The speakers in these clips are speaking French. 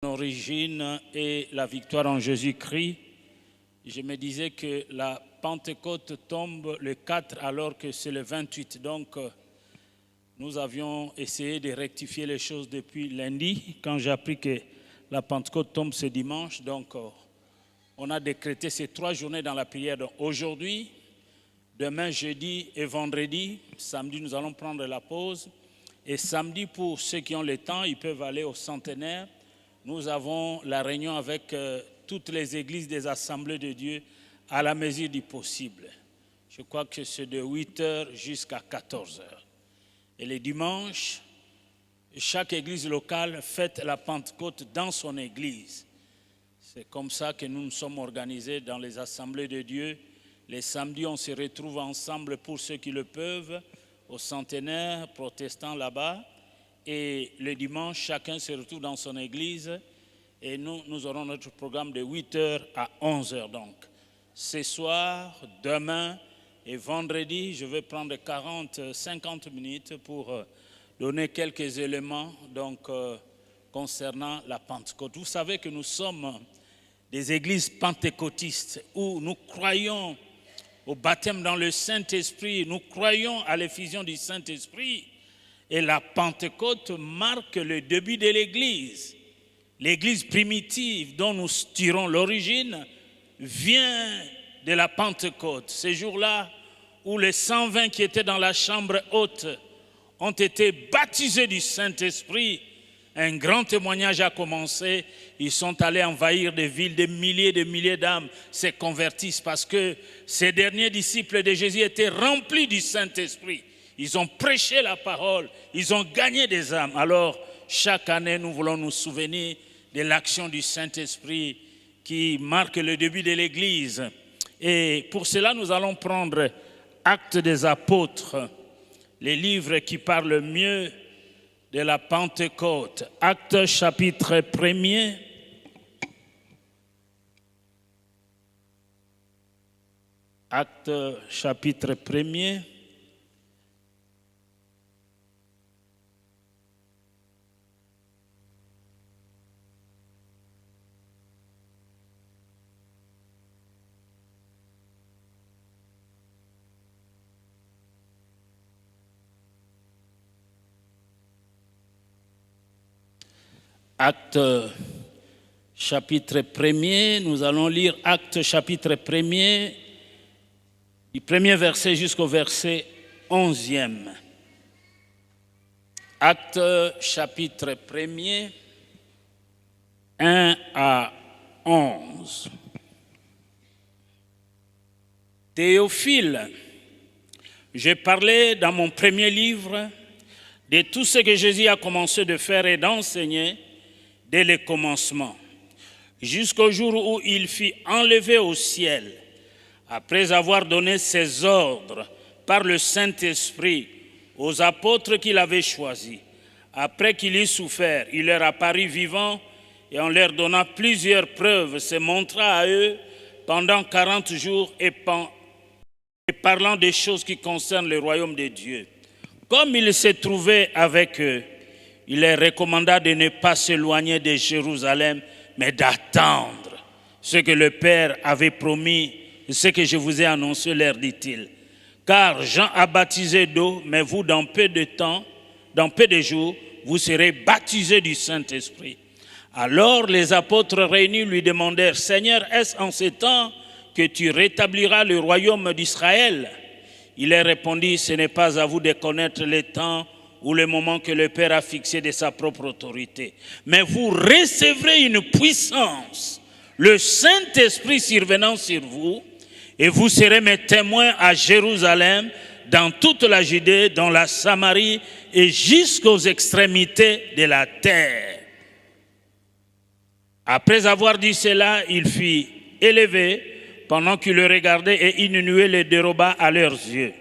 Origine et la victoire en Jésus-Christ. Je me disais que la Pentecôte tombe le 4 alors que c'est le 28. Donc, nous avions essayé de rectifier les choses depuis lundi quand j'ai appris que la Pentecôte tombe ce dimanche. Donc, on a décrété ces 3 journées dans la prière. Donc, aujourd'hui, demain, jeudi et vendredi, samedi, nous allons prendre la pause. Et samedi, pour ceux qui ont le temps, ils peuvent aller au centenaire. Nous avons la réunion avec toutes les églises des assemblées de Dieu à la mesure du possible. Je crois que c'est de 8h jusqu'à 14h. Et les dimanches, chaque église locale fête la Pentecôte dans son église. C'est comme ça que nous nous sommes organisés dans les assemblées de Dieu. Les samedis, on se retrouve ensemble pour ceux qui le peuvent, au centenaire protestant là-bas. Et le dimanche, chacun se retrouve dans son église et nous aurons notre programme de 8h à 11h. Donc, ce soir, demain et vendredi, je vais prendre 40-50 minutes pour donner quelques éléments concernant la Pentecôte. Vous savez que nous sommes des églises pentecôtistes où nous croyons au baptême dans le Saint-Esprit, nous croyons à l'effusion du Saint-Esprit. Et la Pentecôte marque le début de l'Église. L'Église primitive dont nous tirons l'origine vient de la Pentecôte. Ces jours-là où les 120 qui étaient dans la chambre haute ont été baptisés du Saint-Esprit, un grand témoignage a commencé. Ils sont allés envahir des villes, des milliers d'âmes se convertissent parce que ces derniers disciples de Jésus étaient remplis du Saint-Esprit. Ils ont prêché la parole, ils ont gagné des âmes. Alors, chaque année, nous voulons nous souvenir de l'action du Saint-Esprit qui marque le début de l'Église. Et pour cela, nous allons prendre Actes des Apôtres, les livres qui parlent mieux de la Pentecôte. Actes chapitre 1er. Actes chapitre 1er. Actes chapitre 1er, nous allons lire Actes chapitre 1er, du premier verset jusqu'au verset 11e. Actes chapitre 1er, 1 à 11. Théophile, j'ai parlé dans mon premier livre de tout ce que Jésus a commencé de faire et d'enseigner dès le commencement, jusqu'au jour où il fut enlevé au ciel, après avoir donné ses ordres par le Saint-Esprit aux apôtres qu'il avait choisis. Après qu'il eut souffert, il leur apparut vivant et en leur donnant plusieurs preuves, se montra à eux pendant 40 jours et parlant des choses qui concernent le royaume de Dieu. Comme il se trouvait avec eux, il leur recommanda de ne pas s'éloigner de Jérusalem, mais d'attendre ce que le Père avait promis, ce que je vous ai annoncé, leur dit-il. Car Jean a baptisé d'eau, mais vous, dans peu de jours, vous serez baptisés du Saint-Esprit. Alors les apôtres réunis lui demandèrent, Seigneur, est-ce en ce temps que tu rétabliras le royaume d'Israël? Il leur répondit, ce n'est pas à vous de connaître le temps ou le moment que le Père a fixé de sa propre autorité. Mais vous recevrez une puissance, le Saint-Esprit survenant sur vous, et vous serez mes témoins à Jérusalem, dans toute la Judée, dans la Samarie et jusqu'aux extrémités de la terre. Après avoir dit cela, il fut élevé pendant qu'ils le regardaient et une nuée les déroba à leurs yeux.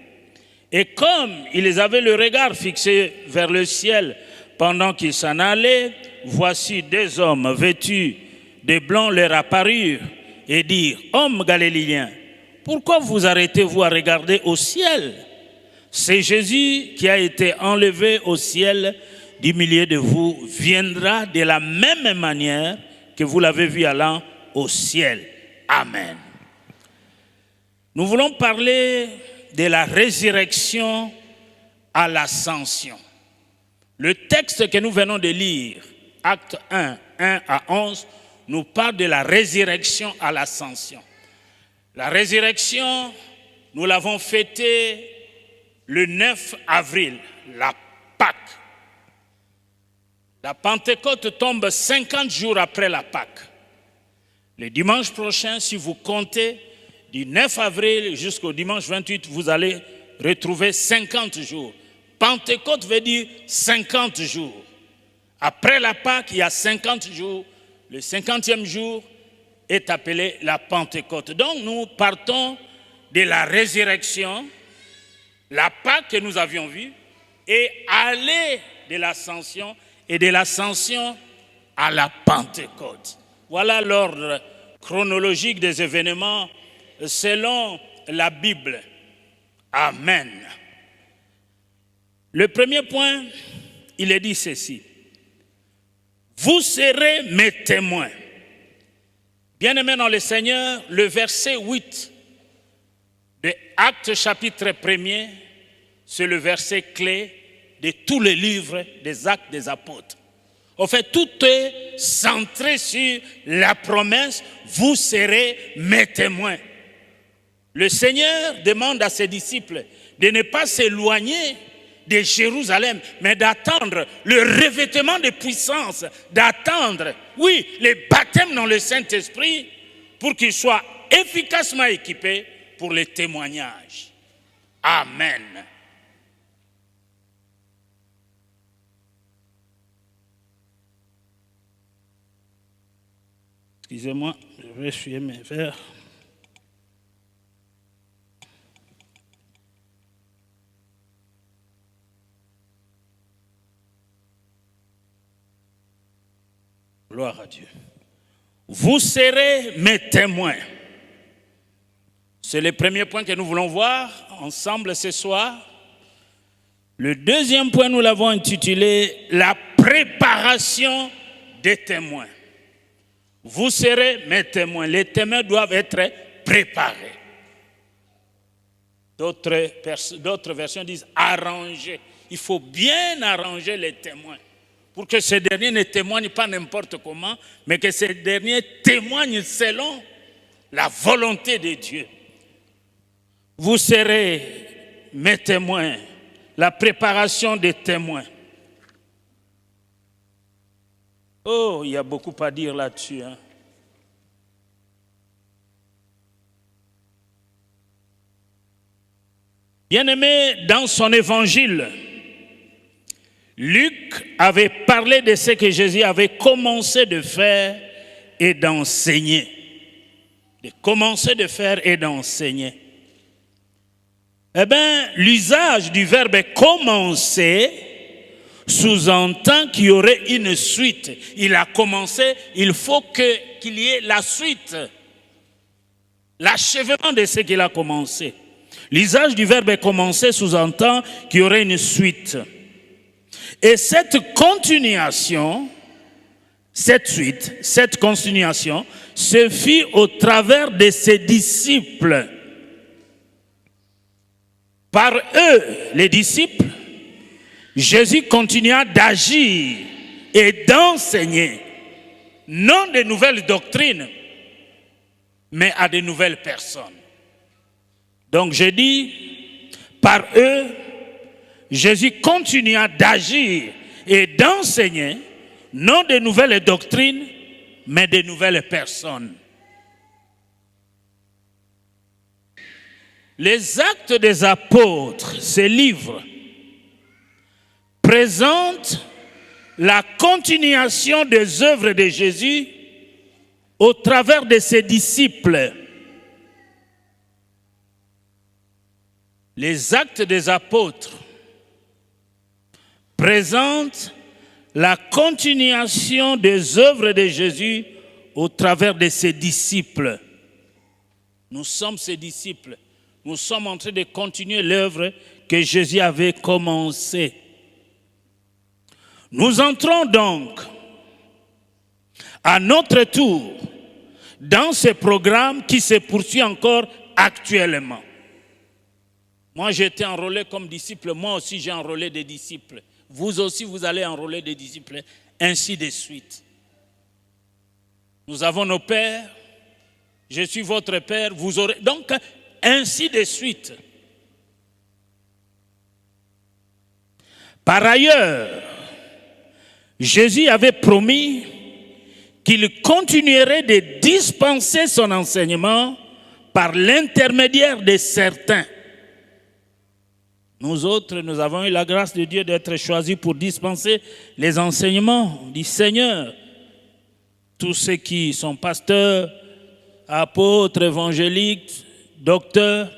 Et comme ils avaient le regard fixé vers le ciel pendant qu'ils s'en allaient, voici 2 hommes vêtus de blanc leur apparurent et dirent, Hommes galiléens, pourquoi vous arrêtez-vous à regarder au ciel? C'est Jésus qui a été enlevé au ciel du milieu de vous viendra de la même manière que vous l'avez vu allant au ciel. Amen. Nous voulons parler de la résurrection à l'ascension. Le texte que nous venons de lire, Acte 1, 1 à 11, nous parle de la résurrection à l'ascension. La résurrection, nous l'avons fêtée le 9 avril, la Pâque. La Pentecôte tombe 50 jours après la Pâque. Le dimanche prochain, si vous comptez, du 9 avril jusqu'au dimanche 28, vous allez retrouver 50 jours. Pentecôte veut dire 50 jours. Après la Pâque, il y a 50 jours. Le 50e jour est appelé la Pentecôte. Donc nous partons de la résurrection, la Pâque que nous avions vue, et aller de l'ascension, et de l'ascension à la Pentecôte. Voilà l'ordre chronologique des événements selon la Bible. Amen. Le premier point, il est dit ceci. Vous serez mes témoins. Bien-aimés dans le Seigneur, le verset 8 de Actes chapitre 1er, c'est le verset clé de tous les livres des Actes des Apôtres. En fait, tout est centré sur la promesse, vous serez mes témoins. Le Seigneur demande à ses disciples de ne pas s'éloigner de Jérusalem, mais d'attendre le revêtement de puissance, d'attendre, oui, le baptême dans le Saint-Esprit pour qu'ils soient efficacement équipés pour les témoignages. Amen. Excusez-moi, je vais essuyer mes verres. Gloire à Dieu. Vous serez mes témoins. C'est le premier point que nous voulons voir ensemble ce soir. Le deuxième point, nous l'avons intitulé « La préparation des témoins ». Vous serez mes témoins. Les témoins doivent être préparés. D'autres versions disent « arranger ». Il faut bien arranger les témoins pour que ces derniers ne témoignent pas n'importe comment, mais que ces derniers témoignent selon la volonté de Dieu. Vous serez mes témoins, la préparation des témoins. Oh, il y a beaucoup à dire là-dessus. Bien-aimé, dans son évangile, Luc avait parlé de ce que Jésus avait commencé de faire et d'enseigner. De commencer de faire et d'enseigner. Eh bien, l'usage du verbe commencer sous-entend qu'il y aurait une suite. Il a commencé, il faut qu'il y ait la suite. L'achèvement de ce qu'il a commencé. L'usage du verbe commencer sous-entend qu'il y aurait une suite. Et cette continuation, cette suite, cette continuation se fit au travers de ses disciples. Par eux, les disciples, Jésus continua d'agir et d'enseigner, non de nouvelles doctrines, mais à de nouvelles personnes. Donc je dis, par eux, Jésus continua d'agir et d'enseigner, non de nouvelles doctrines, mais de nouvelles personnes. Les Actes des Apôtres, ces livres, présentent la continuation des œuvres de Jésus au travers de ses disciples. Les Actes des Apôtres présentent la continuation des œuvres de Jésus au travers de ses disciples. Nous sommes ses disciples. Nous sommes en train de continuer l'œuvre que Jésus avait commencée. Nous entrons donc à notre tour dans ce programme qui se poursuit encore actuellement. Moi, j'ai été enrôlé comme disciple. Moi aussi, j'ai enrôlé des disciples. Vous aussi, vous allez enrôler des disciples. Ainsi de suite. Nous avons nos pères. Je suis votre père. Vous aurez... Donc, ainsi de suite. Par ailleurs, Jésus avait promis qu'il continuerait de dispenser son enseignement par l'intermédiaire de certains. Nous autres, nous avons eu la grâce de Dieu d'être choisis pour dispenser les enseignements du Seigneur. Tous ceux qui sont pasteurs, apôtres, évangéliques, docteurs,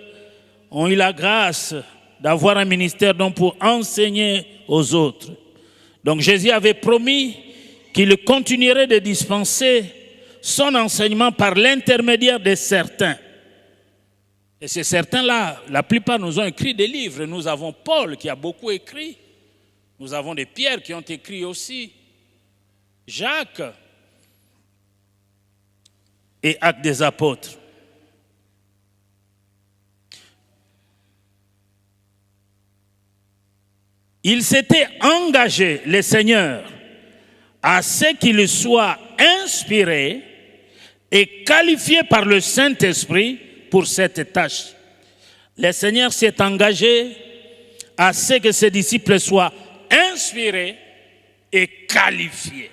ont eu la grâce d'avoir un ministère donc pour enseigner aux autres. Donc Jésus avait promis qu'il continuerait de dispenser son enseignement par l'intermédiaire de certains. Et ces certains-là, la plupart nous ont écrit des livres. Nous avons Paul qui a beaucoup écrit. Nous avons des Pierre qui ont écrit aussi. Jacques et Actes des Apôtres. Il s'était engagé, le Seigneur, à ce qu'il soit inspiré et qualifié par le Saint-Esprit pour cette tâche. Le Seigneur s'est engagé à ce que ses disciples soient inspirés et qualifiés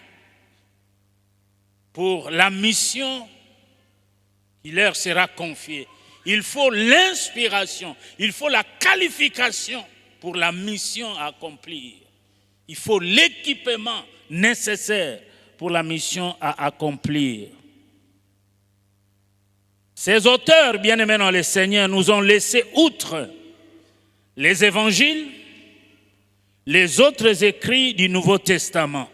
pour la mission qui leur sera confiée. Il faut l'inspiration, il faut la qualification pour la mission à accomplir. Il faut l'équipement nécessaire pour la mission à accomplir. Ces auteurs, bien-aimés dans le Seigneur, nous ont laissé outre les évangiles, les autres écrits du Nouveau Testament,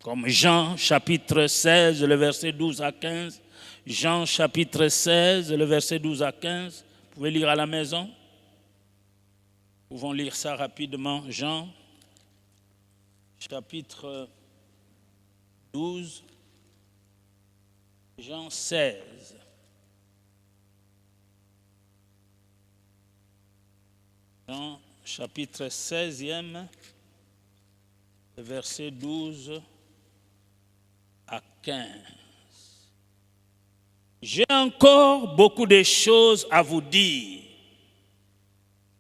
comme Jean chapitre 16, le verset 12 à 15, Jean chapitre 16, le verset 12 à 15, vous pouvez lire à la maison. Nous pouvons lire ça rapidement. Jean, chapitre 12, Jean 16. Jean, chapitre 16e, verset 12 à 15. J'ai encore beaucoup de choses à vous dire,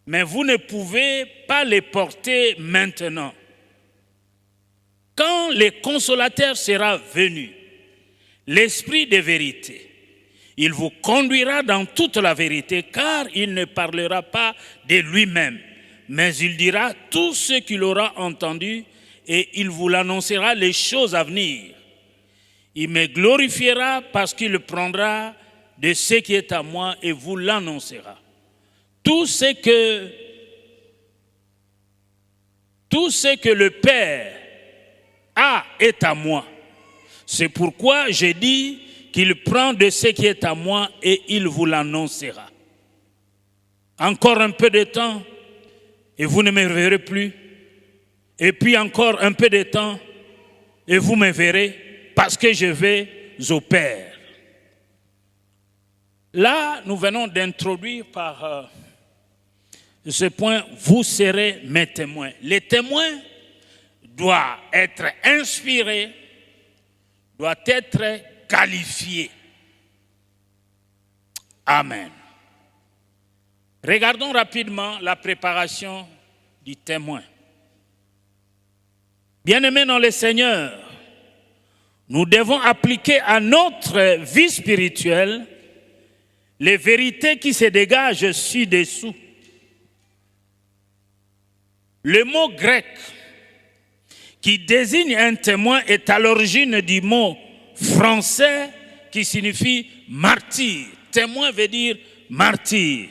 mais vous ne pouvez pas les porter maintenant. Quand le consolateur sera venu, l'Esprit de vérité, il vous conduira dans toute la vérité, car il ne parlera pas de lui-même, mais il dira tout ce qu'il aura entendu et il vous l'annoncera les choses à venir. Il me glorifiera parce qu'il prendra de ce qui est à moi et vous l'annoncera. Tout ce que le Père a est à moi. C'est pourquoi j'ai dit qu'il prend de ce qui est à moi et il vous l'annoncera. Encore un peu de temps et vous ne me verrez plus. Et puis encore un peu de temps et vous me verrez parce que je vais au Père. Là, nous venons d'introduire par ce point, vous serez mes témoins. Les témoins doivent être inspirés, doivent être qualifiés. Amen. Regardons rapidement la préparation du témoin. Bien-aimés dans le Seigneur, nous devons appliquer à notre vie spirituelle les vérités qui se dégagent ci-dessous. Le mot grec qui désigne un témoin est à l'origine du mot français qui signifie martyr. Témoin veut dire martyr.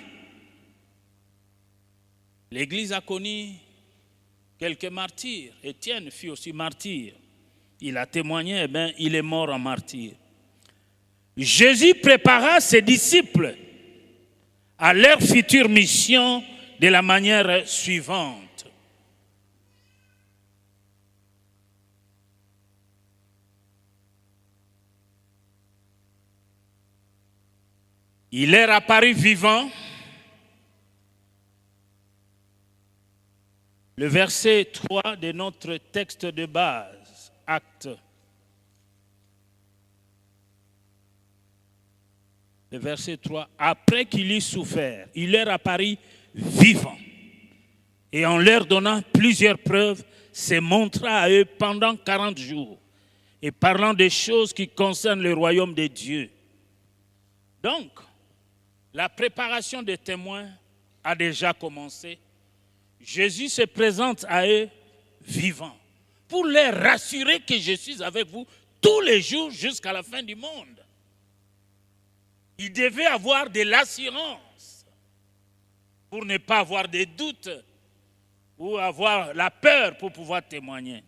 L'Église a connu quelques martyrs. Étienne fut aussi martyr. Il a témoigné, il est mort en martyr. Jésus prépara ses disciples à leur future mission de la manière suivante. Il leur apparut vivant. Le verset 3 de notre texte de base, Actes. Le verset 3, après qu'il eut souffert, il leur apparut vivant. Et en leur donnant plusieurs preuves, se montra à eux pendant 40 jours, et parlant des choses qui concernent le royaume de Dieu. Donc, la préparation des témoins a déjà commencé. Jésus se présente à eux vivant, pour les rassurer que je suis avec vous tous les jours jusqu'à la fin du monde. Il devait avoir de l'assurance pour ne pas avoir de doutes ou avoir la peur pour pouvoir témoigner.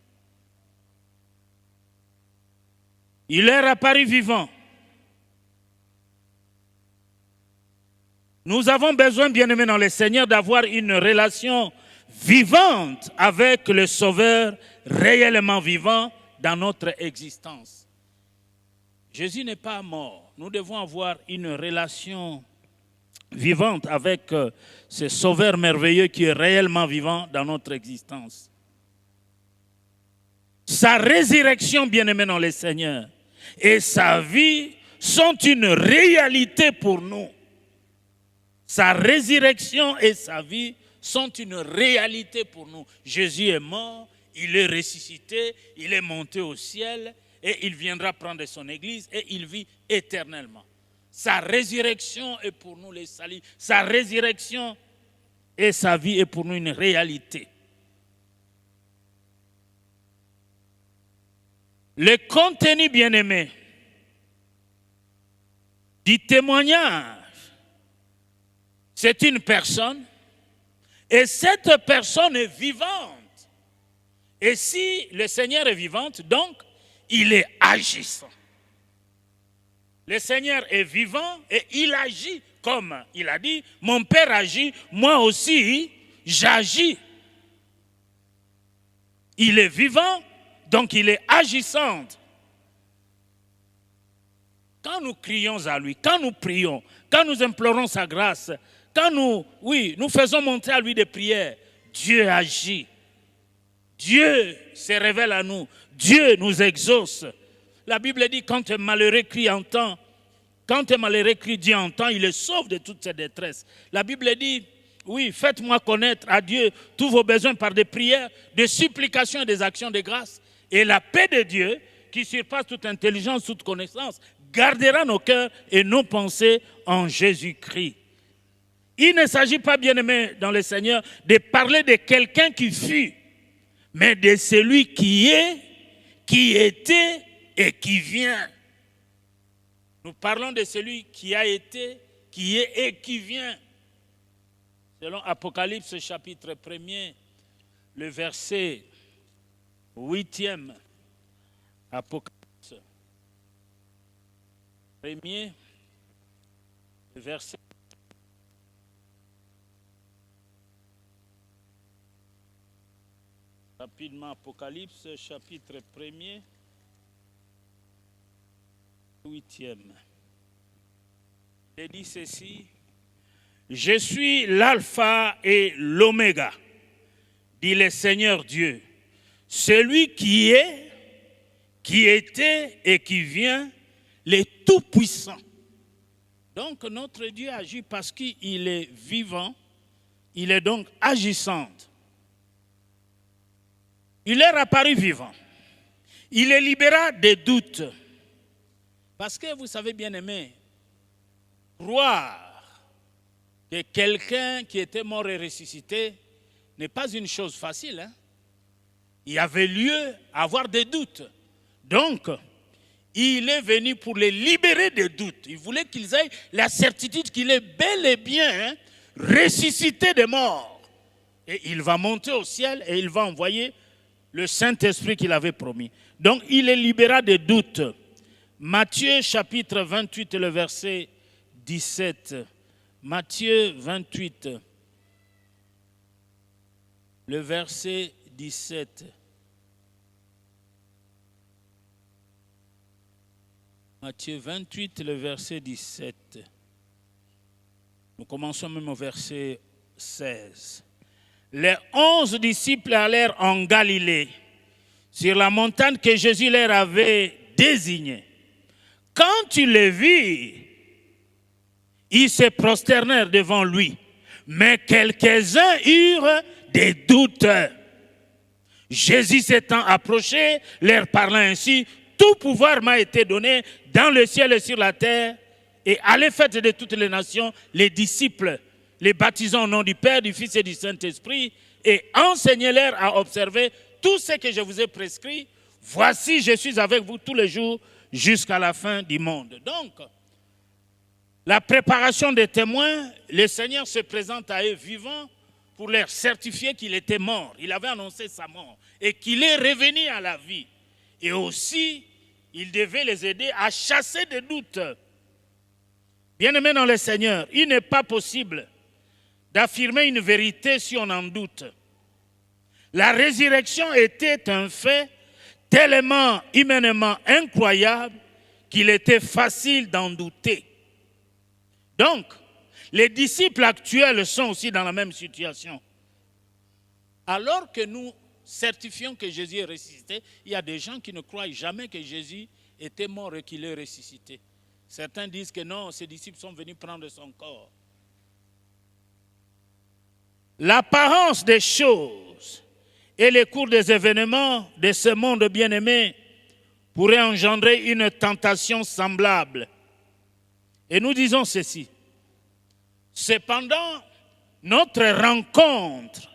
Il leur apparut vivant. Nous avons besoin, bien-aimés dans le Seigneur, d'avoir une relation vivante avec le Sauveur réellement vivant dans notre existence. Jésus n'est pas mort. Nous devons avoir une relation vivante avec ce Sauveur merveilleux qui est réellement vivant dans notre existence. Sa résurrection, bien-aimé dans le Seigneur, et sa vie sont une réalité pour nous. Sa résurrection et sa vie sont une réalité pour nous. Jésus est mort, il est ressuscité, il est monté au ciel et il viendra prendre son église et il vit éternellement. Sa résurrection est pour nous les saluts. Sa résurrection et sa vie est pour nous une réalité. Le contenu, bien-aimé, du témoignage, c'est une personne et cette personne est vivante. Et si le Seigneur est vivant, donc il est agissant. Le Seigneur est vivant et il agit comme il a dit, mon Père agit, moi aussi j'agis. Il est vivant, donc il est agissant. Quand nous crions à lui, quand nous prions, quand nous implorons sa grâce, quand nous faisons monter à lui des prières, Dieu agit. Dieu se révèle à nous. Dieu nous exauce. La Bible dit quand un malheureux crie entend, quand un malheureux crie Dieu entend, il le sauve de toutes ses détresses. La Bible dit, oui, faites-moi connaître à Dieu tous vos besoins par des prières, des supplications et des actions de grâce. Et la paix de Dieu, qui surpasse toute intelligence, toute connaissance, gardera nos cœurs et nos pensées en Jésus-Christ. Il ne s'agit pas, bien-aimé dans le Seigneur, de parler de quelqu'un qui fut, mais de celui qui est, qui était et qui vient. Nous parlons de celui qui a été, qui est et qui vient. Selon Apocalypse chapitre 1er, le verset 8e. Apocalypse 1er, le verset. Rapidement, Apocalypse chapitre 1er, 8e. Il dit ceci, je suis l'alpha et l'oméga, dit le Seigneur Dieu, celui qui est, qui était et qui vient, le Tout-Puissant. Donc notre Dieu agit parce qu'il est vivant, il est donc agissant. Il est apparu vivant. Il est libéra des doutes. Parce que vous savez, bien aimé, croire que quelqu'un qui était mort et ressuscité n'est pas une chose facile. Hein? Il y avait lieu à avoir des doutes. Donc, il est venu pour les libérer des doutes. Il voulait qu'ils aient la certitude qu'il est bel et bien ressuscité des morts. Et il va monter au ciel et il va envoyer le Saint-Esprit qu'il avait promis. Donc, il les libéra des doutes. Matthieu chapitre 28, le verset 17. Matthieu 28, le verset 17. Matthieu 28, le verset 17. Nous commençons même au verset 16. Les 11 disciples allèrent en Galilée, sur la montagne que Jésus leur avait désignée. Quand ils les virent, ils se prosternèrent devant lui. Mais quelques-uns eurent des doutes. Jésus s'étant approché, leur parlant ainsi, « Tout pouvoir m'a été donné dans le ciel et sur la terre. Et allez faire de toutes les nations les disciples, les baptisant au nom du Père, du Fils et du Saint-Esprit, et enseignez-leur à observer tout ce que je vous ai prescrit. Voici, je suis avec vous tous les jours jusqu'à la fin du monde. » Donc, la préparation des témoins, le Seigneur se présente à eux vivants pour leur certifier qu'il était mort. Il avait annoncé sa mort et qu'il est revenu à la vie. Et aussi, il devait les aider à chasser des doutes. Bien-aimés dans le Seigneur, il n'est pas possible d'affirmer une vérité si on en doute. La résurrection était un fait tellement humainement incroyable qu'il était facile d'en douter. Donc, les disciples actuels sont aussi dans la même situation. Alors que nous certifions que Jésus est ressuscité, il y a des gens qui ne croient jamais que Jésus était mort et qu'il est ressuscité. Certains disent que non, ses disciples sont venus prendre son corps. L'apparence des choses et les cours des événements de ce monde bien-aimé pourraient engendrer une tentation semblable. Et nous disons ceci. Cependant, notre rencontre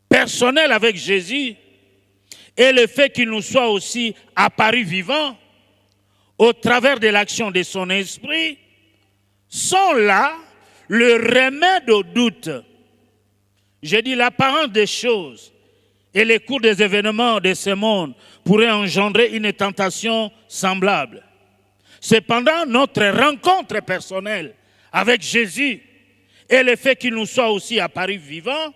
personnelle avec Jésus et le fait qu'il nous soit aussi apparu vivant au travers de l'action de son esprit sont là le remède au doute. J'ai dit l'apparence des choses et les cours des événements de ce monde pourraient engendrer une tentation semblable. Cependant, notre rencontre personnelle avec Jésus et le fait qu'il nous soit aussi apparu vivant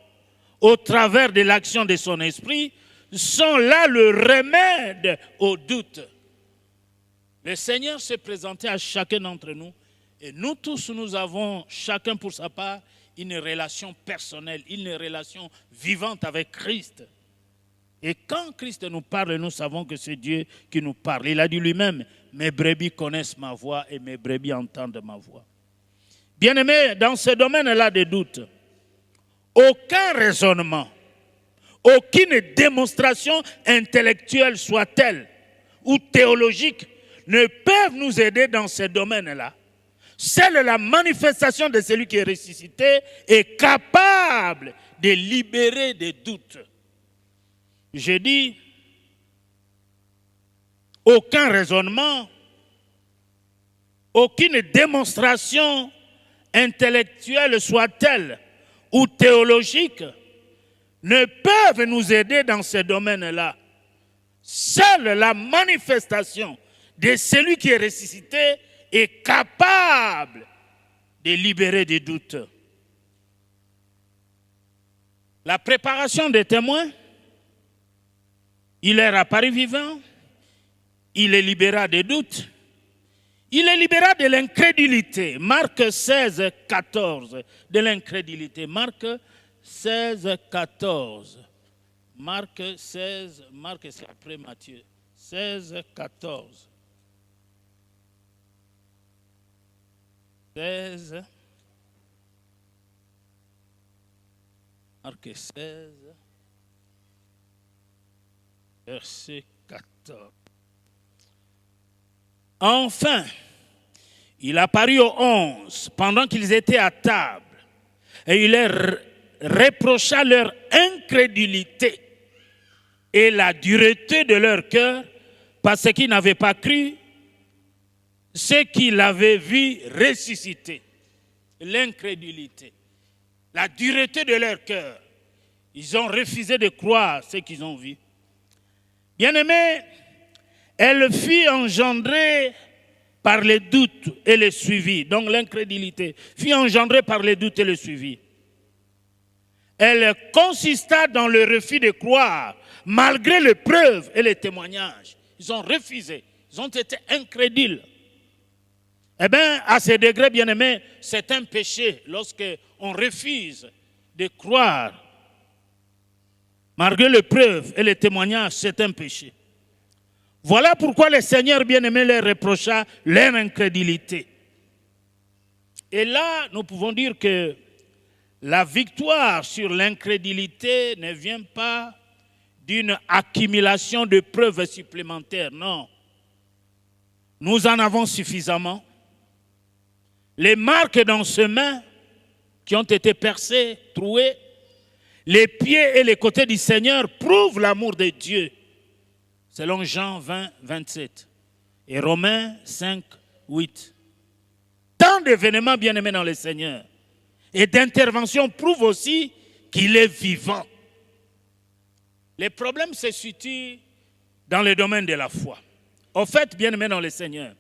au travers de l'action de son esprit sont là le remède au doute. Le Seigneur s'est présenté à chacun d'entre nous et nous tous, nous avons chacun pour sa part une relation personnelle, une relation vivante avec Christ. Et quand Christ nous parle, nous savons que c'est Dieu qui nous parle. Il a dit lui-même, « Mes brebis connaissent ma voix et mes brebis entendent ma voix. » Bien-aimés, dans ce domaine-là de doute, aucun raisonnement, aucune démonstration intellectuelle soit-elle ou théologique ne peuvent nous aider dans ce domaine-là. Seule la manifestation de celui qui est ressuscité est capable de libérer des doutes. J'ai dit, aucun raisonnement, aucune démonstration intellectuelle soit-elle ou théologique ne peuvent nous aider dans ce domaine-là. Seule la manifestation de celui qui est ressuscité est capable de libérer des doutes. La préparation des témoins, il est apparu vivant, il les libéra des doutes, il les libéra de l'incrédulité. Marc 16, 14, de l'incrédulité. Marc 16, 14. Marc 16, Marc c'est après Matthieu. 16, 14. 16. Marc 16, verset 14. Enfin, il apparut aux 11 pendant qu'ils étaient à table et il leur reprocha leur incrédulité et la dureté de leur cœur parce qu'ils n'avaient pas cru ce qu'ils avaient vu ressusciter. L'incrédulité, la dureté de leur cœur. Ils ont refusé de croire ce qu'ils ont vu. Bien-aimés, elle fut engendrée par les doutes et le suivi. Donc l'incrédulité fut engendrée par les doutes et le suivi. Elle consista dans le refus de croire, malgré les preuves et les témoignages. Ils ont refusé, ils ont été incrédules. Eh bien, à ce degré, bien-aimé, c'est un péché lorsque on refuse de croire. Malgré les preuves et les témoignages, c'est un péché. Voilà pourquoi le Seigneur bien-aimé leur reprocha leur incrédulité. Et là, nous pouvons dire que la victoire sur l'incrédulité ne vient pas d'une accumulation de preuves supplémentaires, non. Nous en avons suffisamment. Les marques dans ses mains qui ont été percées, trouées, les pieds et les côtés du Seigneur prouvent l'amour de Dieu, selon Jean 20, 27 et Romains 5, 8. Tant d'événements bien-aimés dans le Seigneur et d'interventions prouvent aussi qu'il est vivant. Les problèmes se situent dans le domaine de la foi. Au fait, bien-aimés dans le Seigneur,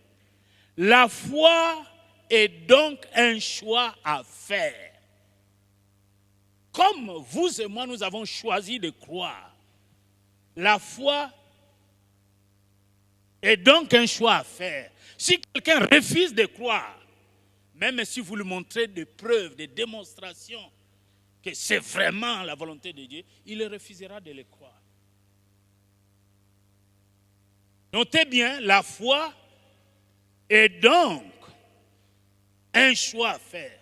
la foi est donc un choix à faire. Comme vous et moi, nous avons choisi de croire, la foi est donc un choix à faire. Si quelqu'un refuse de croire, même si vous lui montrez des preuves, des démonstrations que c'est vraiment la volonté de Dieu, il refusera de le croire. Notez bien, la foi est donc un choix à faire.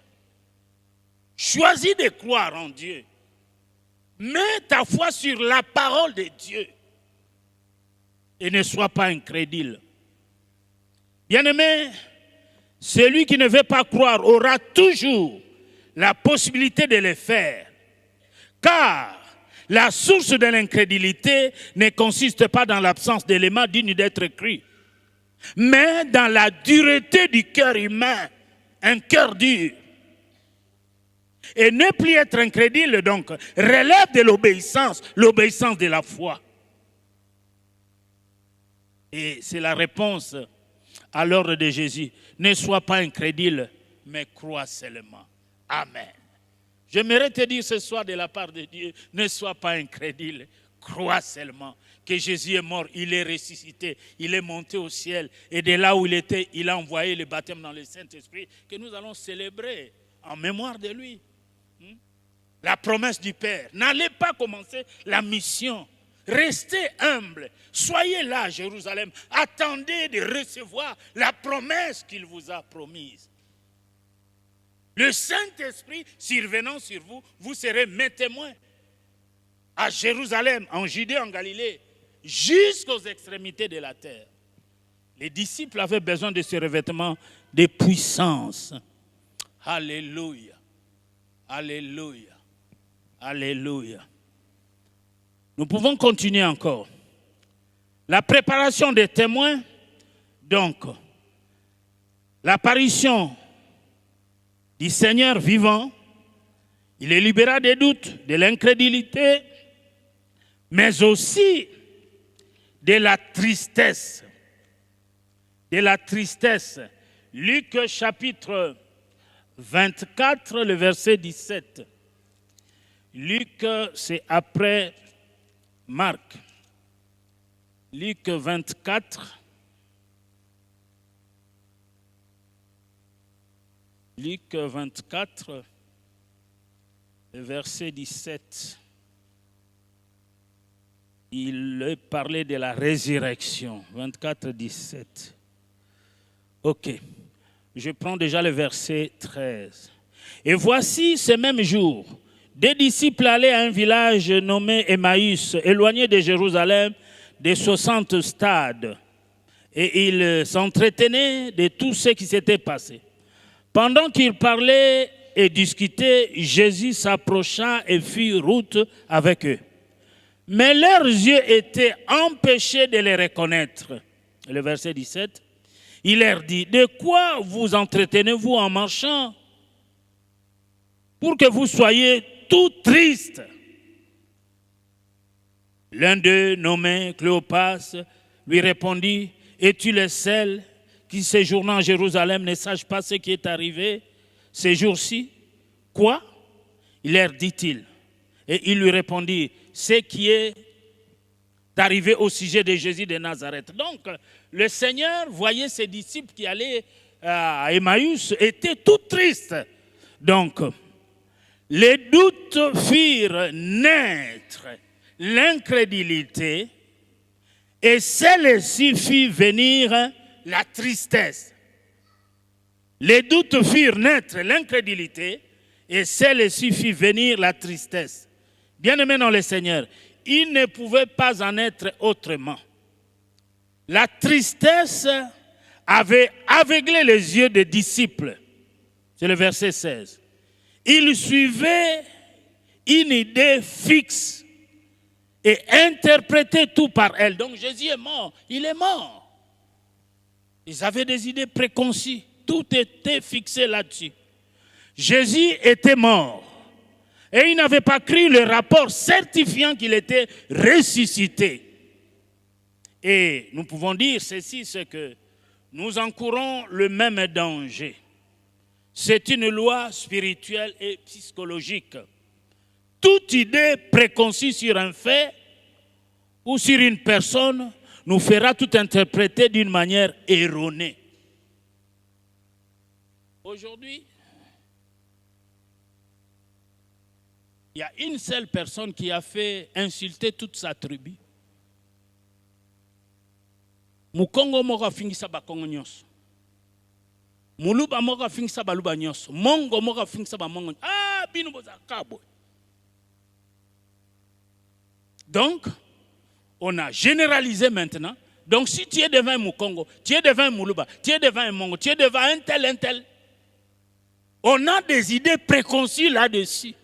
Choisis de croire en Dieu. Mets ta foi sur la parole de Dieu. Et ne sois pas incrédule. Bien-aimé, celui qui ne veut pas croire aura toujours la possibilité de le faire. Car la source de l'incrédulité ne consiste pas dans l'absence d'éléments dignes d'être cru, mais dans la dureté du cœur humain, un cœur dur. Et ne plus être incrédule, donc, relève de l'obéissance de la foi. Et c'est la réponse à l'ordre de Jésus. Ne sois pas incrédule, mais crois seulement. Amen. J'aimerais te dire ce soir de la part de Dieu, ne sois pas incrédule, crois seulement que Jésus est mort, il est ressuscité, il est monté au ciel. Et de là où il était, il a envoyé le baptême dans le Saint-Esprit que nous allons célébrer en mémoire de lui. La promesse du Père. N'allez pas commencer la mission. Restez humble. Soyez là à Jérusalem. Attendez de recevoir la promesse qu'il vous a promise. Le Saint-Esprit, survenant sur vous, vous serez mes témoins. À Jérusalem, en Judée, en Galilée, jusqu'aux extrémités de la terre. Les disciples avaient besoin de ce revêtement de puissance. Alléluia. Alléluia. Alléluia. Nous pouvons continuer encore. La préparation des témoins, donc, l'apparition du Seigneur vivant, il est libéré des doutes, de l'incrédulité, mais aussi de la tristesse. De la tristesse. Luc chapitre 24, le verset 17. Luc, c'est après Marc. Luc 24. Luc 24, le verset 17. Il parlait de la résurrection. 24, 17. Ok. Je prends déjà le verset 13. Et voici ce même jour, des disciples allaient à un village nommé Emmaüs, éloigné de Jérusalem, de 60 stades. Et ils s'entretenaient de tout ce qui s'était passé. Pendant qu'ils parlaient et discutaient, Jésus s'approcha et fit route avec eux. Mais leurs yeux étaient empêchés de les reconnaître. Le verset 17. Il leur dit, de quoi vous entretenez-vous en marchant pour que vous soyez tout tristes? L'un d'eux, nommé Cléopas, lui répondit, es-tu le seul qui séjournant à Jérusalem ne sache pas ce qui est arrivé ces jours-ci? Quoi? Il leur dit-il. Et il lui répondit, ce qui est arrivé au sujet de Jésus de Nazareth. Donc, le Seigneur voyait ses disciples qui allaient à Emmaüs étaient toutes tristes. Donc, les doutes firent naître l'incrédulité et celle-ci fit venir la tristesse. Les doutes firent naître l'incrédulité et celle-ci fit venir la tristesse. Bien-aimés dans le Seigneur, il ne pouvait pas en être autrement. La tristesse avait aveuglé les yeux des disciples. C'est le verset 16. Ils suivaient une idée fixe et interprétaient tout par elle. Donc Jésus est mort, il est mort. Ils avaient des idées préconçues, tout était fixé là-dessus. Jésus était mort et ils n'avaient pas cru le rapport certifiant qu'il était ressuscité. Et nous pouvons dire ceci, c'est que nous encourons le même danger. C'est une loi spirituelle et psychologique. Toute idée préconçue sur un fait ou sur une personne nous fera tout interpréter d'une manière erronée. Aujourd'hui, il y a une seule personne qui a fait insulter toute sa tribu. Mukongo moko afingisa bakongo nyonso. Muluba moko afingisa baluba nyonso. Mongo moko afingisa bamongo. Ah, bino bozakabo. Donc, on a généralisé maintenant. Donc, si tu es devant un Mukongo, tu es devant un Muluba, tu es devant un Mongo, tu es devant un tel, on a des idées préconçues là-dessus.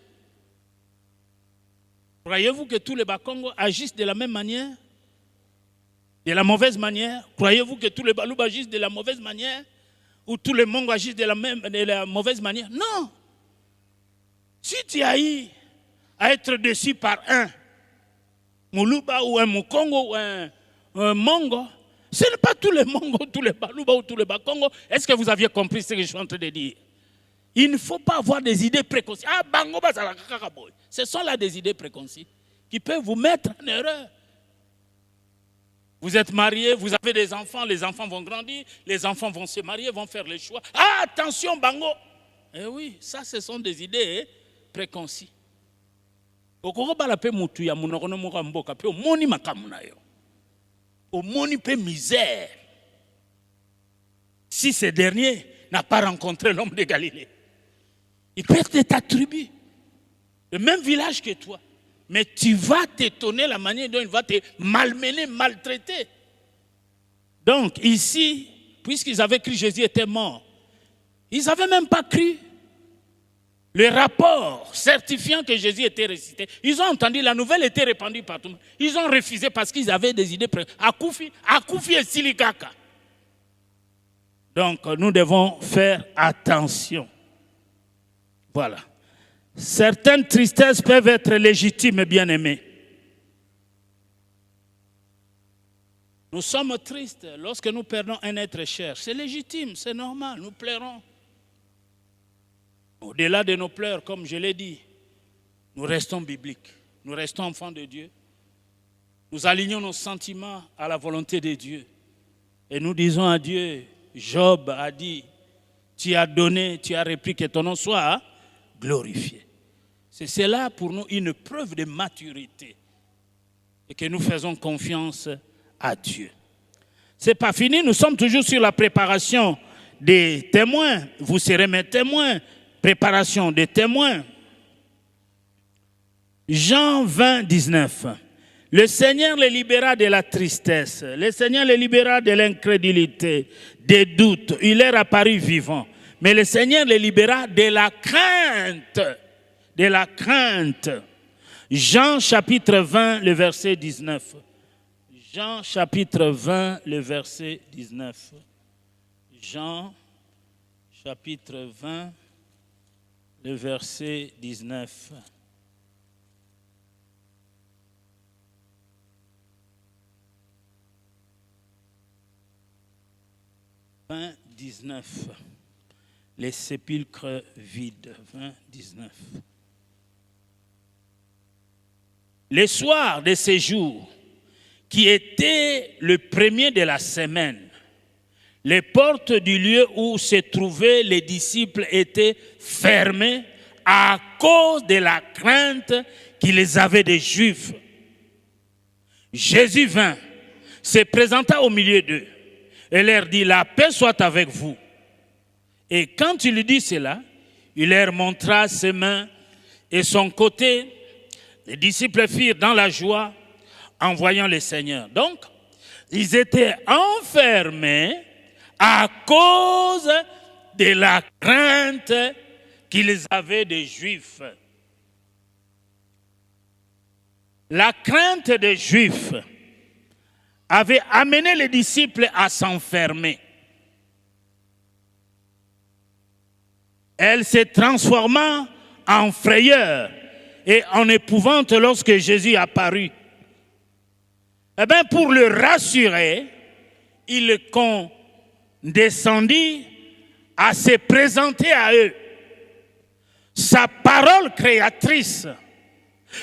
Croyez-vous que tous les Bakongos agissent de la même manière? De la mauvaise manière? Croyez-vous que tous les Balouba agissent de la mauvaise manière? Ou tous les Mongos agissent de la mauvaise manière? Non. Si tu as eu à être déçu par un Muluba ou un Mukongo ou un Mongo, ce n'est pas tous les Mongos, tous les Balouba ou tous les Bakongo. Est-ce que vous aviez compris ce que je suis en train de dire? Il ne faut pas avoir des idées préconçues. Ah, Bango, ce sont là des idées préconçues qui peuvent vous mettre en erreur. Vous êtes mariés, vous avez des enfants, les enfants vont grandir, les enfants vont se marier, vont faire les choix. Ah, attention, Bango! Eh oui, ça, ce sont des idées préconçues. Misère. Si ce dernier n'a pas rencontré l'homme de Galilée, il peut être de ta tribu, le même village que toi. Mais tu vas t'étonner la manière dont il va te malmener, maltraiter. Donc ici, puisqu'ils avaient cru que Jésus était mort, ils n'avaient même pas cru le rapport certifiant que Jésus était ressuscité. Ils ont entendu, la nouvelle était répandue partout. Ils ont refusé parce qu'ils avaient des idées préconçues. Akufi et Silikaka. Donc nous devons faire attention. Voilà. Certaines tristesses peuvent être légitimes, bien-aimés. Nous sommes tristes lorsque nous perdons un être cher. C'est légitime, c'est normal, nous pleurons. Au-delà de nos pleurs, comme je l'ai dit, nous restons bibliques, nous restons enfants de Dieu. Nous alignons nos sentiments à la volonté de Dieu. Et nous disons à Dieu, Job a dit, tu as donné, tu as repris, que ton nom soit glorifié. C'est cela pour nous une preuve de maturité et que nous faisons confiance à Dieu. Ce n'est pas fini, nous sommes toujours sur la préparation des témoins. Vous serez mes témoins. Préparation des témoins. Jean 20, 19. Le Seigneur les libéra de la tristesse. Le Seigneur les libéra de l'incrédulité, des doutes. Il leur apparut vivant. Mais le Seigneur les libéra de la crainte. De la crainte. Jean chapitre 20, le verset 19. Jean chapitre 20, le verset 19. Jean chapitre 20, le verset 19. « 20, 19. Les sépulcres vides. 20, 19. Le soir de ces jours, qui était le premier de la semaine, Les portes du lieu où se trouvaient les disciples étaient fermées à cause de la crainte qui les avait des Juifs. Jésus vint, se présenta au milieu d'eux et leur dit, la paix soit avec vous. Et quand il lui dit cela, il leur montra ses mains et son côté. Les disciples firent dans la joie en voyant le Seigneur. Donc, ils étaient enfermés à cause de la crainte qu'ils avaient des Juifs. La crainte des Juifs avait amené les disciples à s'enfermer. Elle s'est transformée en frayeur et en épouvante lorsque Jésus apparut. Eh bien, pour le rassurer, il condescendit à se présenter à eux. Sa parole créatrice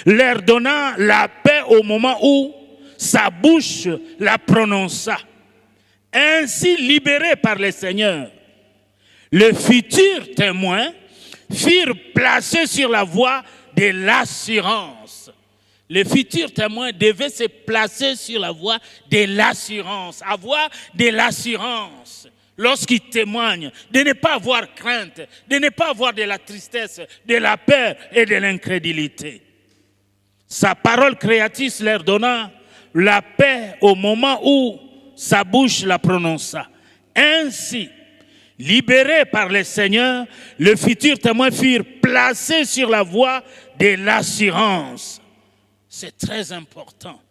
leur donna la paix au moment où sa bouche la prononça. Ainsi libérés par le Seigneur, les futurs témoins furent placés sur la voie de l'assurance. Les futurs témoins devaient se placer sur la voie de l'assurance, avoir de l'assurance lorsqu'ils témoignent, de ne pas avoir crainte, de ne pas avoir de la tristesse, de la peur et de l'incrédulité. Sa parole créatrice leur donna la paix au moment où sa bouche la prononça. Ainsi, libérés par le Seigneur, les futurs témoins furent placés sur la voie de l'assurance. C'est très important.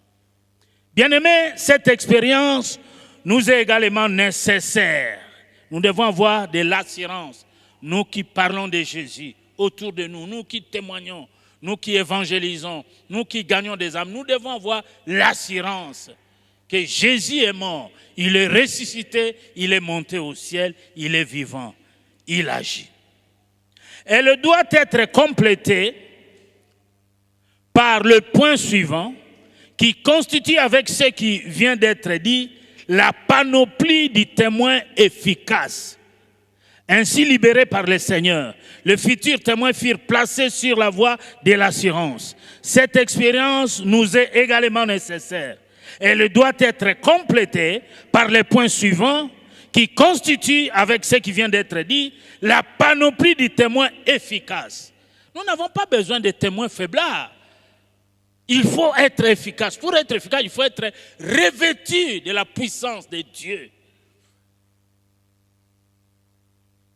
Bien-aimés, cette expérience nous est également nécessaire. Nous devons avoir de l'assurance. Nous qui parlons de Jésus autour de nous, nous qui témoignons, nous qui évangélisons, nous qui gagnons des âmes, nous devons avoir l'assurance que Jésus est mort, il est ressuscité, il est monté au ciel, il est vivant, il agit. Elle doit être complétée par le point suivant qui constitue avec ce qui vient d'être dit la panoplie du témoin efficace. Ainsi libérés par le Seigneur, les futurs témoins furent placés sur la voie de l'assurance. Cette expérience nous est également nécessaire. Elle doit être complétée par les points suivants qui constituent, avec ce qui vient d'être dit, la panoplie du témoin efficace. Nous n'avons pas besoin de témoins faiblards. Il faut être efficace. Pour être efficace, il faut être revêtu de la puissance de Dieu.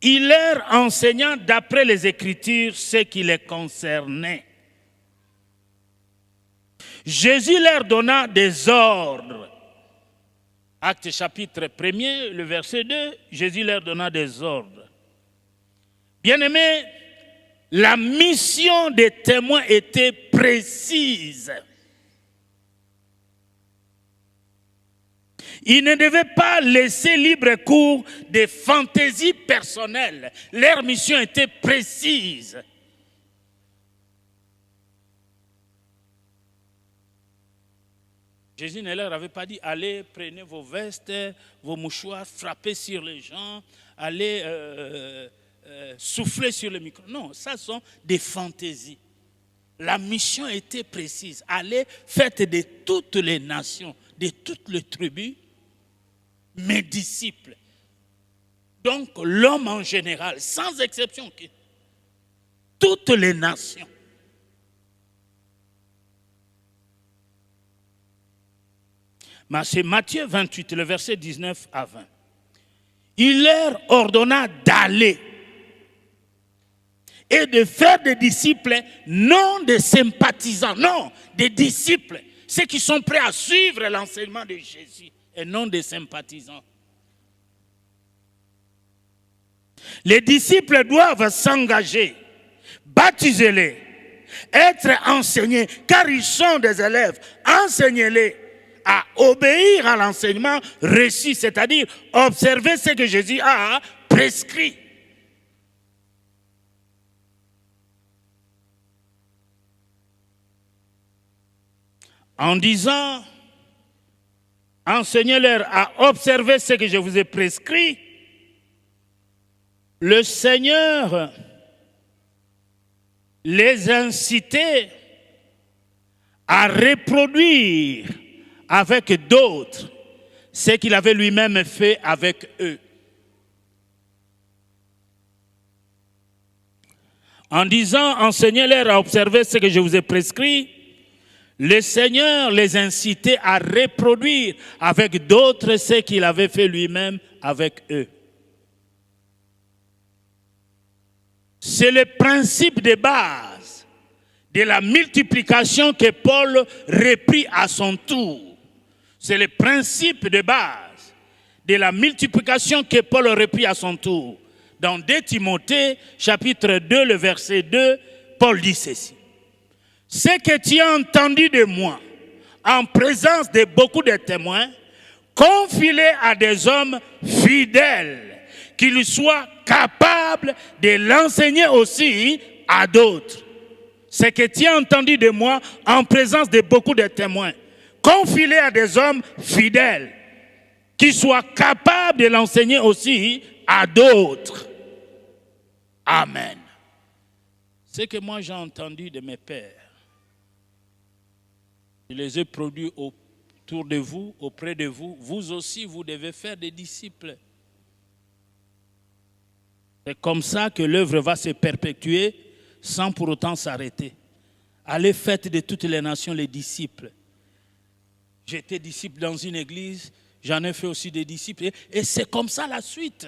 Il leur enseignant d'après les Écritures ce qui les concernait. Jésus leur donna des ordres. Actes chapitre 1er, le verset 2, Jésus leur donna des ordres. Bien-aimés, la mission des témoins était précise. Ils ne devaient pas laisser libre cours des fantaisies personnelles. Leur mission était précise. Jésus ne leur avait pas dit, allez, prenez vos vestes, vos mouchoirs, frappez sur les gens, allez souffler sur le micro. Non, ça sont des fantaisies. La mission était précise. Allez, faites de toutes les nations, de toutes les tribus, mes disciples. Donc l'homme en général, sans exception, toutes les nations. C'est Matthieu 28, le verset 19 à 20. Il leur ordonna d'aller et de faire des disciples, non des sympathisants, non, des disciples, ceux qui sont prêts à suivre l'enseignement de Jésus et non des sympathisants. Les disciples doivent s'engager, baptisez-les, être enseignés, car ils sont des élèves, enseignez-les à obéir à l'enseignement reçu, c'est-à-dire observer ce que Jésus a prescrit. En disant enseignez-leur à observer ce que je vous ai prescrit. Le Seigneur les incitait à reproduire avec d'autres ce qu'il avait lui-même fait avec eux. En disant, enseignez-leur à observer ce que je vous ai prescrit, le Seigneur les incitait à reproduire avec d'autres ce qu'il avait fait lui-même avec eux. C'est le principe de base de la multiplication que Paul reprit à son tour. C'est le principe de base de la multiplication que Paul reprit à son tour. Dans 2 Timothée, chapitre 2, le verset 2, Paul dit ceci. « Ce que tu as entendu de moi, en présence de beaucoup de témoins, confie-le à des hommes fidèles, qu'ils soient capables de l'enseigner aussi à d'autres. Ce que tu as entendu de moi, en présence de beaucoup de témoins, confie-le à des hommes fidèles, qui soient capables de l'enseigner aussi à d'autres. » Amen. Ce que moi j'ai entendu de mes pères, je les ai produits autour de vous, auprès de vous. Vous aussi, vous devez faire des disciples. C'est comme ça que l'œuvre va se perpétuer sans pour autant s'arrêter. Allez, faites de toutes les nations les disciples. J'étais disciple dans une église, j'en ai fait aussi des disciples. Et c'est comme ça la suite.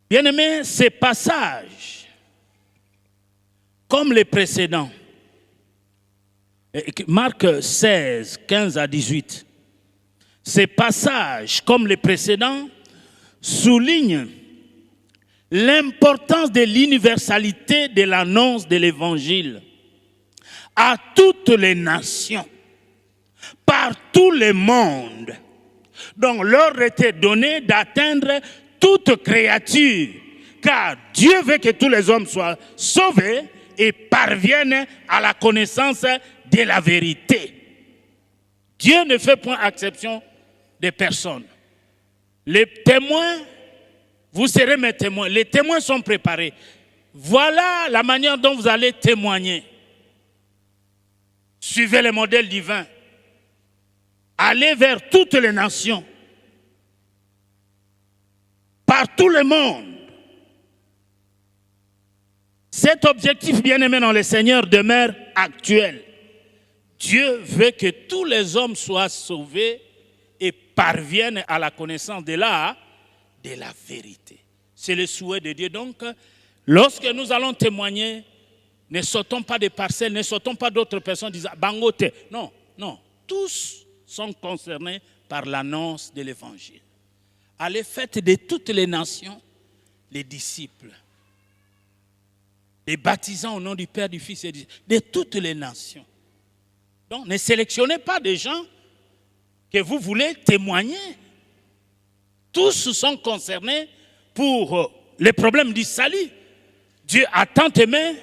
Bien-aimés, ces passages, comme les précédents, Marc 16, 15 à 18, ces passages, comme les précédents, soulignent l'importance de l'universalité de l'annonce de l'Évangile à toutes les nations, par tout le monde, dont leur était donné d'atteindre toute créature, car Dieu veut que tous les hommes soient sauvés et parviennent à la connaissance de la vérité. Dieu ne fait point exception de personne. Les témoins, vous serez mes témoins. Les témoins sont préparés. Voilà la manière dont vous allez témoigner. Suivez le modèle divin. Allez vers toutes les nations. Par tout le monde. Cet objectif, bien-aimé dans le Seigneur, demeure actuel. Dieu veut que tous les hommes soient sauvés et parviennent à la connaissance de la vérité. C'est le souhait de Dieu. Donc, lorsque nous allons témoigner, ne sautons pas des parcelles, ne sautons pas d'autres personnes disant « bangote ». Non, non. Tous sont concernés par l'annonce de l'Évangile. Allez, faites de toutes les nations les disciples. Les baptisants au nom du Père, du Fils et de toutes les nations. Donc, ne sélectionnez pas des gens que vous voulez témoigner. Tous sont concernés pour les problèmes du salut. Dieu a tant aimé,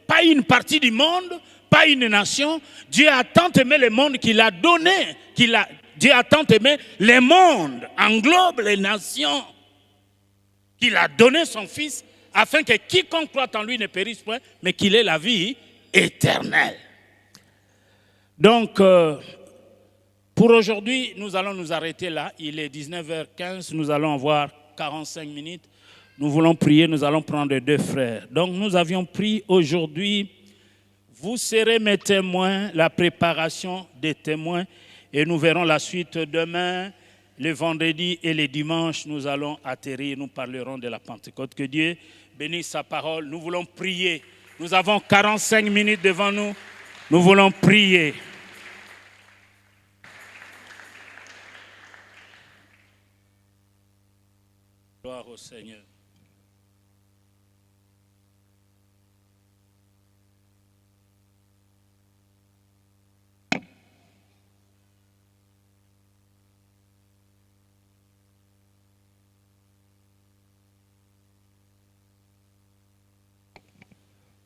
pas une partie du monde, pas une nation. Dieu a tant aimé le monde qu'il a donné, Dieu a tant aimé le monde, englobe les nations, qu'il a donné son Fils afin que quiconque croit en lui ne périsse point, mais qu'il ait la vie éternelle. Donc, pour aujourd'hui, nous allons nous arrêter là. Il est 19h15, nous allons avoir 45 minutes. Nous voulons prier, nous allons prendre 2 frères. Donc, nous avions pris aujourd'hui, vous serez mes témoins, la préparation des témoins, et nous verrons la suite demain. Le vendredi et le dimanche, nous allons atterrir, nous parlerons de la Pentecôte. Que Dieu bénisse sa parole. Nous voulons prier. Nous avons 45 minutes devant nous. Nous voulons prier. Gloire au Seigneur.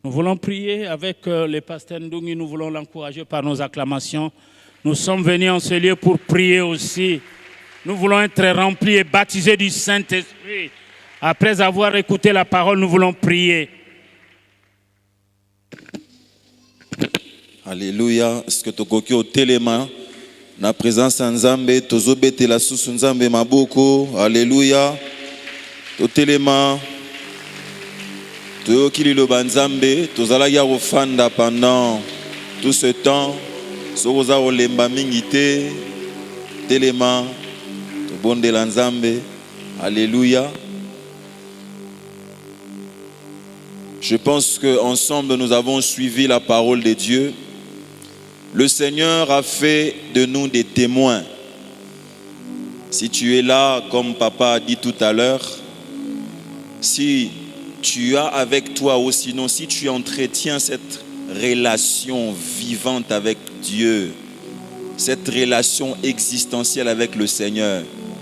Nous voulons prier avec le pasteur Ndungi, nous voulons l'encourager par nos acclamations. Nous sommes venus en ce lieu pour prier aussi. Nous voulons être remplis et baptisés du Saint-Esprit. Après avoir écouté la parole, nous voulons prier. Alléluia. Est-ce que tu as au téléma? Na présence Nzambe, tozo bete la sous Nzambe maboko. Alléluia. Au téléma. Toyo kili lo banzambe, tozala ya ofanda pendant tout ce temps. Soza olemba mingite. Téléma. To bonde la Nzambe. Alléluia. Je pense qu'ensemble nous avons suivi la parole de Dieu. Le Seigneur a fait de nous des témoins. Si tu es là, comme papa a dit tout à l'heure, si tu as avec toi ou sinon si tu entretiens cette relation vivante avec Dieu, cette relation existentielle avec le Seigneur,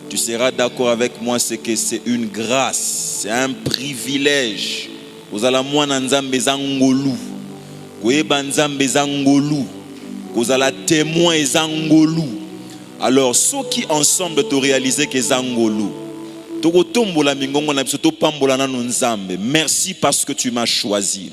tu seras d'accord avec moi, c'est que c'est une grâce, c'est un privilège. Vous allez mwana nzambe zangolu, koyeba nzambe zangolu, vous allez témoin zangolu. Alors ceux qui ensemble te réaliser que zangolu, tokotombola mingongo na biso topambola na nzambe. Merci parce que tu m'as choisi.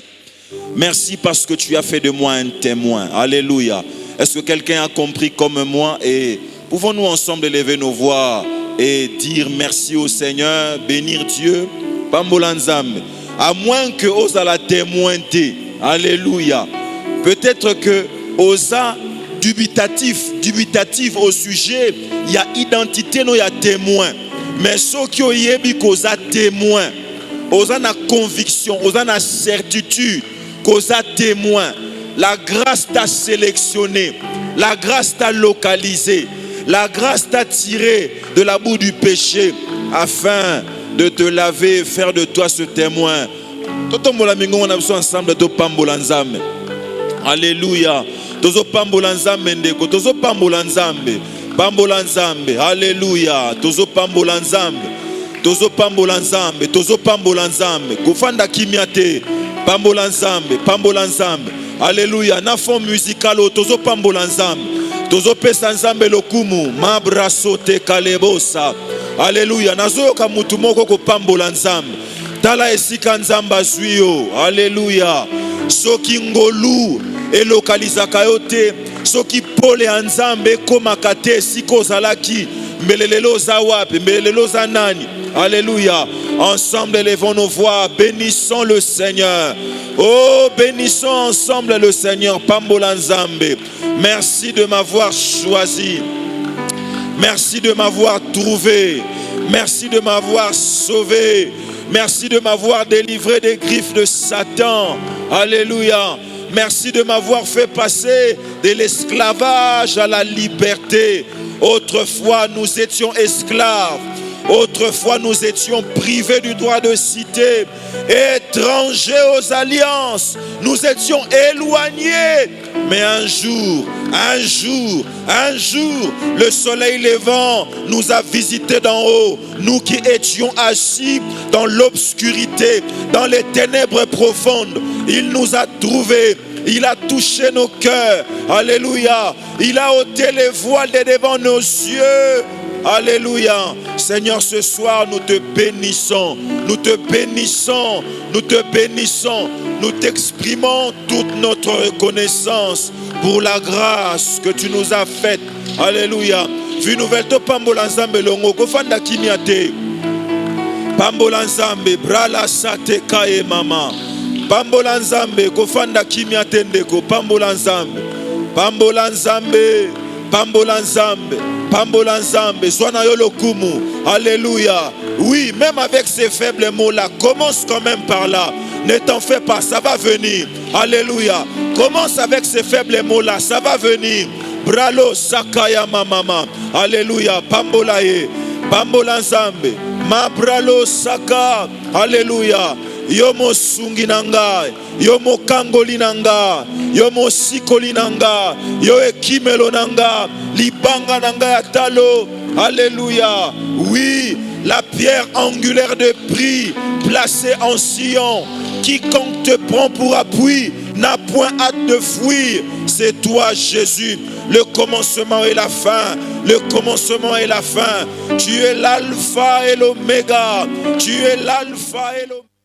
Merci parce que tu as fait de moi un témoin. Alléluia. Est-ce que quelqu'un a compris comme moi? Et pouvons-nous ensemble lever nos voix et dire merci au Seigneur, bénir Dieu, pambola nzambe. À moins que osa la témointer. Alléluia. Peut-être que osa dubitatif au sujet, il y a identité, non, il y a témoin. Mais ceux qui ont yebi osa témoin, osa na conviction, osa na certitude, osa témoin. La grâce t'a sélectionné, la grâce t'a localisé, la grâce t'a tiré de la boue du péché afin de te laver et faire de toi ce témoin. Ensemble to pambola nzambe. Alléluia. Tozo pambola nzambe ndeko, tozo pambola nzambe. Pambola nzambe. Alléluia. Tozo pambola nzambe. Tozo pambola nzambe, tozo pambola nzambe. Kofanda kimia te. Pambola nzambe, pambola nzambe. Alléluia. Na fond musical tozo pambola nzambe. Tozo pesa nzambe lokumu, mabraso te kalebosa. Alléluia. Nazoyoka mutu moko ko pambola nzambe. Tala esika nzamba zuyo. Alléluia. Soki ngolu elokalizaka yo te, soki pole ya nzambe ekomaka te esika ozalaki, mbelelelo za wapi, mbelelelo za nani. Alléluia. Ensemble élevons nos voix, bénissons le Seigneur. Oh, bénissons ensemble le Seigneur. Pambola nzambe. Merci de m'avoir choisi. Merci de m'avoir trouvé. Merci de m'avoir sauvé. Merci de m'avoir délivré des griffes de Satan. Alléluia. Merci de m'avoir fait passer de l'esclavage à la liberté. Autrefois, nous étions esclaves. Autrefois, nous étions privés du droit de cité, étrangers aux alliances. Nous étions éloignés. Mais un jour, le soleil levant nous a visités d'en haut. Nous qui étions assis dans l'obscurité, dans les ténèbres profondes, il nous a trouvés. Il a touché nos cœurs. Alléluia. Il a ôté les voiles de devant nos yeux. Alléluia. Seigneur, ce soir, nous te bénissons. Nous te bénissons. Nous te bénissons. Nous t'exprimons toute notre reconnaissance pour la grâce que tu nous as faite. Alléluia. Vu nouvelle to pambola nzambe longo kofanda kimiate. Pambola nzambe brala sate kae mama. Pambola nzambe kofanda kimiate ndeko. Pambola nzambe. Pambola nzambe. Pambola nzambe. Pambola nzambe. Zwana yolo kumu. Alléluia. Oui, même avec ces faibles mots-là, commence quand même par là. Ne t'en fais pas, ça va venir. Alléluia. Commence avec ces faibles mots-là, ça va venir. Bralo sakaya mama. Alléluia. Pambola ye. Pambola nzambe. Ma bralo saka. Alléluia. Yomo sungi nanga, yomo kangoli nanga, yomo sikoli nanga, yo ekimelo nanga, libanga nanga ya talo. Alléluia. Oui, la pierre angulaire de prix placée en Sion, quiconque te prend pour appui n'a point hâte de fuir. C'est toi, Jésus, le commencement et la fin. Le commencement et la fin. Tu es l'alpha et l'oméga. Tu es l'alpha et l'oméga.